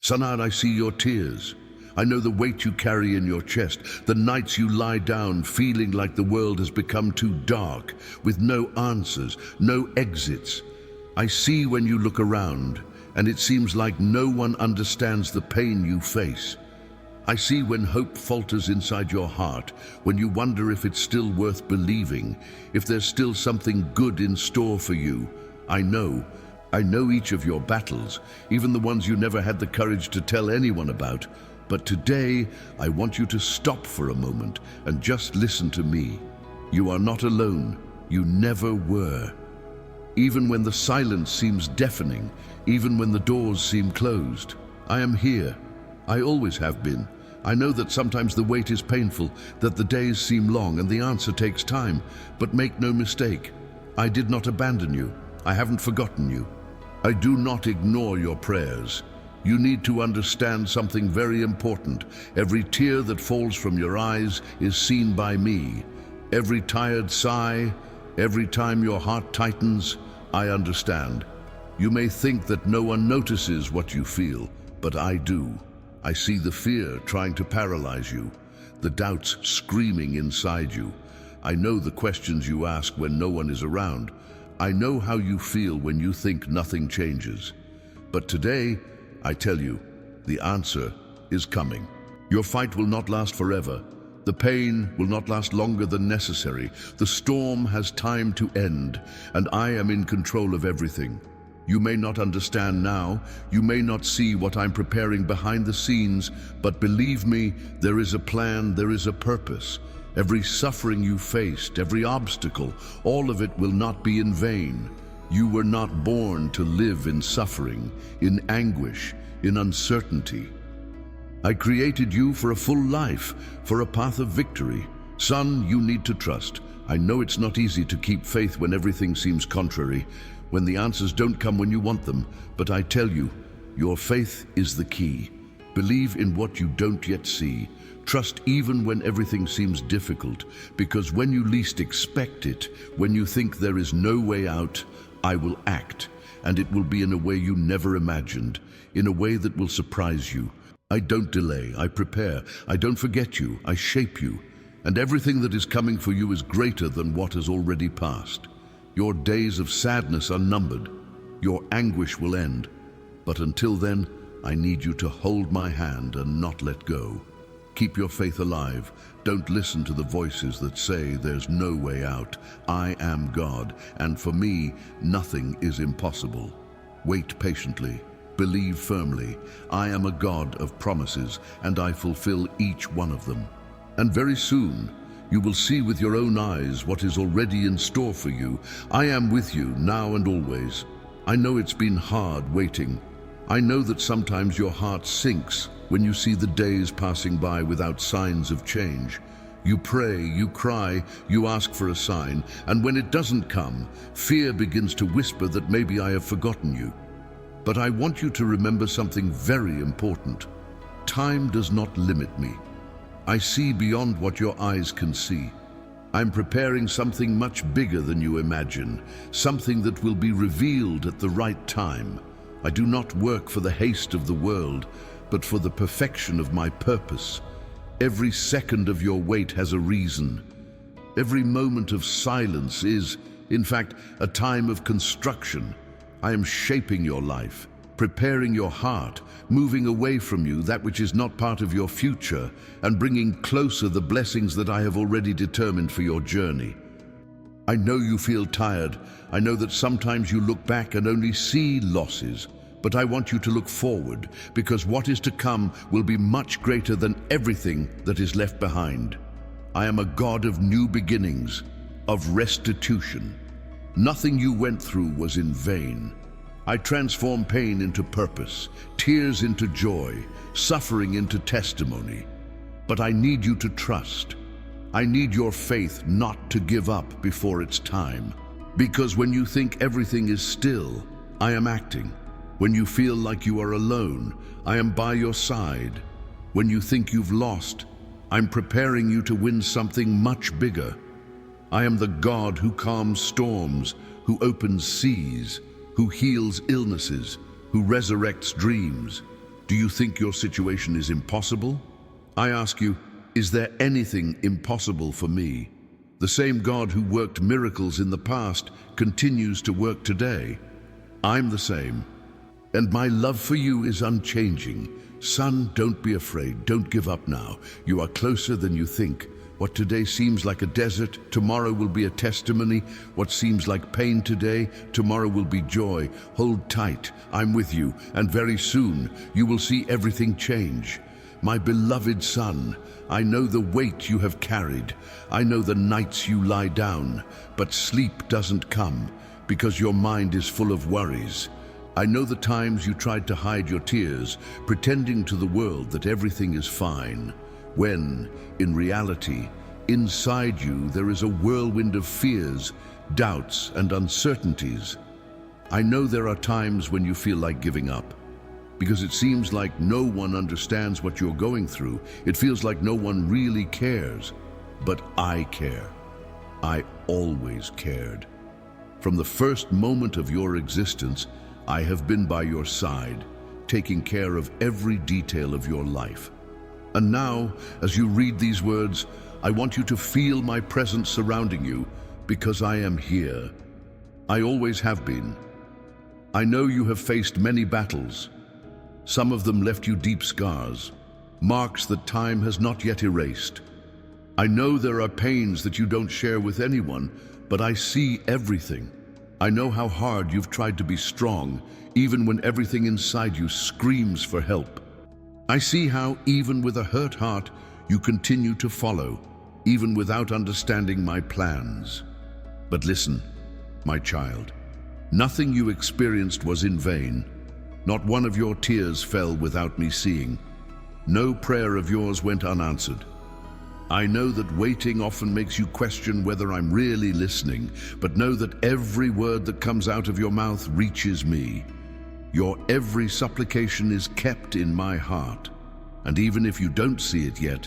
Sanad, I see your tears. I know the weight you carry in your chest, the nights you lie down feeling like the world has become too dark, with no answers, no exits. I see when you look around, and it seems like no one understands the pain you face. I see when hope falters inside your heart, when you wonder if it's still worth believing, if there's still something good in store for you. I know each of your battles, even the ones you never had the courage to tell anyone about. But today, I want you to stop for a moment and just listen to me. You are not alone. You never were. Even when the silence seems deafening, even when the doors seem closed, I am here. I always have been. I know that sometimes the wait is painful, that the days seem long and the answer takes time. But make no mistake, I did not abandon you. I haven't forgotten you. I do not ignore your prayers. You need to understand something very important. Every tear that falls from your eyes is seen by me. Every tired sigh, every time your heart tightens, I understand. You may think that no one notices what you feel, but I do. I see the fear trying to paralyze you, the doubts screaming inside you. I know the questions you ask when no one is around. I know how you feel when you think nothing changes. But today, I tell you, the answer is coming. Your fight will not last forever. The pain will not last longer than necessary. The storm has time to end, and I am in control of everything. You may not understand now, you may not see what I'm preparing behind the scenes, but believe me, there is a plan, there is a purpose. Every suffering you faced, every obstacle, all of it will not be in vain. You were not born to live in suffering, in anguish, in uncertainty. I created you for a full life, for a path of victory. Son, you need to trust. I know it's not easy to keep faith when everything seems contrary, when the answers don't come when you want them, but I tell you, your faith is the key. Believe in what you don't yet see. Trust even when everything seems difficult, because when you least expect it, when you think there is no way out, I will act, and it will be in a way you never imagined, in a way that will surprise you. I don't delay, I prepare, I don't forget you, I shape you, and everything that is coming for you is greater than what has already passed. Your days of sadness are numbered, your anguish will end, but until then, I need you to hold my hand and not let go. Keep your faith alive. Don't listen to the voices that say there's no way out. I am God, and for me, nothing is impossible. Wait patiently. Believe firmly. I am a God of promises, and I fulfill each one of them. And very soon, you will see with your own eyes what is already in store for you. I am with you now and always. I know it's been hard waiting. I know that sometimes your heart sinks when you see the days passing by without signs of change. You pray, you cry, you ask for a sign, and when it doesn't come, fear begins to whisper that maybe I have forgotten you. But I want you to remember something very important. Time does not limit me. I see beyond what your eyes can see. I'm preparing something much bigger than you imagine, something that will be revealed at the right time. I do not work for the haste of the world, but for the perfection of my purpose. Every second of your wait has a reason. Every moment of silence is, in fact, a time of construction. I am shaping your life, preparing your heart, moving away from you that which is not part of your future, and bringing closer the blessings that I have already determined for your journey. I know you feel tired. I know that sometimes you look back and only see losses. But I want you to look forward, because what is to come will be much greater than everything that is left behind. I am a God of new beginnings, of restitution. Nothing you went through was in vain. I transform pain into purpose, tears into joy, suffering into testimony. But I need you to trust. I need your faith not to give up before it's time. Because when you think everything is still, I am acting. When you feel like you are alone, I am by your side. When you think you've lost, I'm preparing you to win something much bigger. I am the God who calms storms, who opens seas, who heals illnesses, who resurrects dreams. Do you think your situation is impossible? I ask you, is there anything impossible for me? The same God who worked miracles in the past continues to work today. I'm the same, and my love for you is unchanging. Son, don't be afraid. Don't give up now. You are closer than you think. What today seems like a desert, tomorrow will be a testimony. What seems like pain today, tomorrow will be joy. Hold tight, I'm with you, and very soon you will see everything change. My beloved son, I know the weight you have carried. I know the nights you lie down, but sleep doesn't come because your mind is full of worries. I know the times you tried to hide your tears, pretending to the world that everything is fine, when, in reality, inside you there is a whirlwind of fears, doubts, and uncertainties. I know there are times when you feel like giving up, because it seems like no one understands what you're going through. It feels like no one really cares. But I care. I always cared. From the first moment of your existence, I have been by your side, taking care of every detail of your life. And now, as you read these words, I want you to feel my presence surrounding you, because I am here. I always have been. I know you have faced many battles. Some of them left you deep scars, marks that time has not yet erased. I know there are pains that you don't share with anyone, but I see everything. I know how hard you've tried to be strong, even when everything inside you screams for help. I see how, even with a hurt heart, you continue to follow, even without understanding my plans. But listen, my child, nothing you experienced was in vain. Not one of your tears fell without me seeing. No prayer of yours went unanswered. I know that waiting often makes you question whether I'm really listening, but know that every word that comes out of your mouth reaches me. Your every supplication is kept in my heart. And even if you don't see it yet,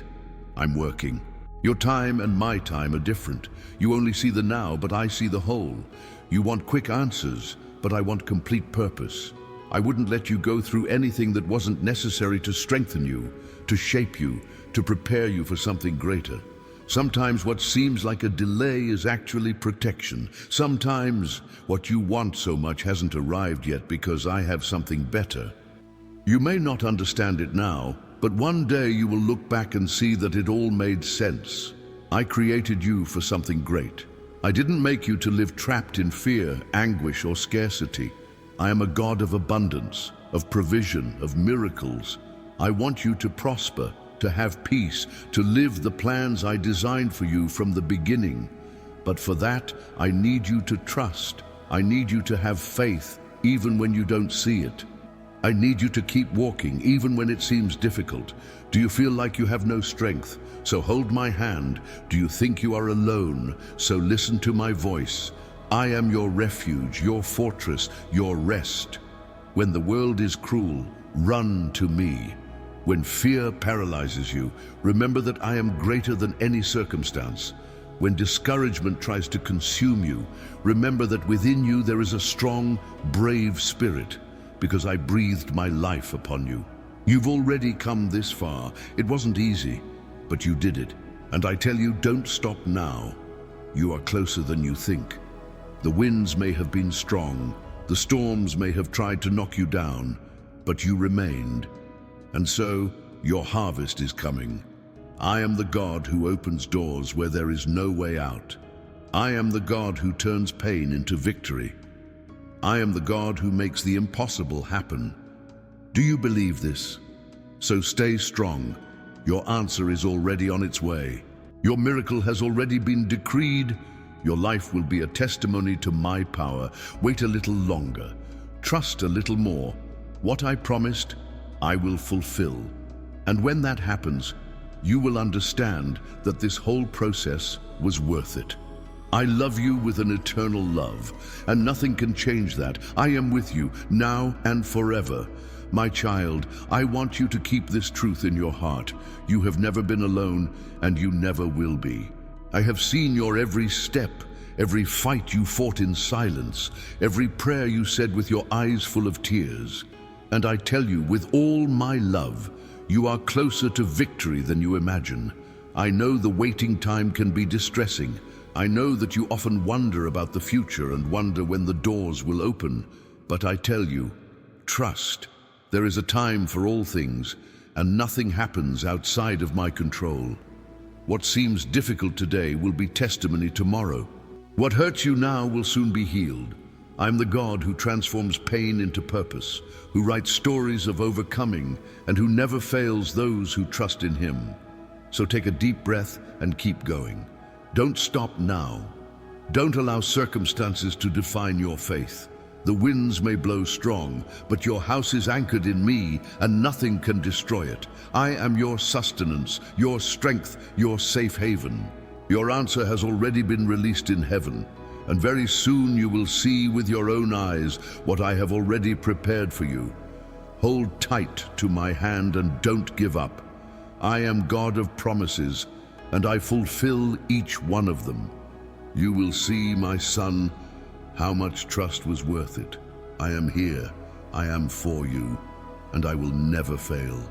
I'm working. Your time and my time are different. You only see the now, but I see the whole. You want quick answers, but I want complete purpose. I wouldn't let you go through anything that wasn't necessary to strengthen you, to shape you, to prepare you for something greater. Sometimes what seems like a delay is actually protection. Sometimes what you want so much hasn't arrived yet because I have something better. You may not understand it now, but one day you will look back and see that it all made sense. I created you for something great. I didn't make you to live trapped in fear, anguish, or scarcity. I am a God of abundance, of provision, of miracles. I want you to prosper, to have peace, to live the plans I designed for you from the beginning. But for that, I need you to trust. I need you to have faith, even when you don't see it. I need you to keep walking, even when it seems difficult. Do you feel like you have no strength? So hold my hand. Do you think you are alone? So listen to my voice. I am your refuge, your fortress, your rest. When the world is cruel, run to me. When fear paralyzes you, remember that I am greater than any circumstance. When discouragement tries to consume you, remember that within you there is a strong, brave spirit, because I breathed my life upon you. You've already come this far. It wasn't easy, but you did it. And I tell you, don't stop now. You are closer than you think. The winds may have been strong, the storms may have tried to knock you down, but you remained. And so, your harvest is coming. I am the God who opens doors where there is no way out. I am the God who turns pain into victory. I am the God who makes the impossible happen. Do you believe this? So stay strong. Your answer is already on its way. Your miracle has already been decreed. Your life will be a testimony to my power. Wait a little longer. Trust a little more. What I promised, I will fulfill. And when that happens, you will understand that this whole process was worth it. I love you with an eternal love, and nothing can change that. I am with you, now and forever. My child, I want you to keep this truth in your heart. You have never been alone, and you never will be. I have seen your every step, every fight you fought in silence, every prayer you said with your eyes full of tears. And I tell you, with all my love, you are closer to victory than you imagine. I know the waiting time can be distressing. I know that you often wonder about the future and wonder when the doors will open. But I tell you, trust. There is a time for all things, and nothing happens outside of my control. What seems difficult today will be testimony tomorrow. What hurts you now will soon be healed. I'm the God who transforms pain into purpose, who writes stories of overcoming, and who never fails those who trust in Him. So take a deep breath and keep going. Don't stop now. Don't allow circumstances to define your faith. The winds may blow strong, but your house is anchored in me, and nothing can destroy it. I am your sustenance, your strength, your safe haven. Your answer has already been released in heaven, and very soon you will see with your own eyes what I have already prepared for you. Hold tight to my hand and don't give up. I am God of promises, and I fulfill each one of them. You will see, my son, how much trust was worth it. I am here, I am for you, and I will never fail.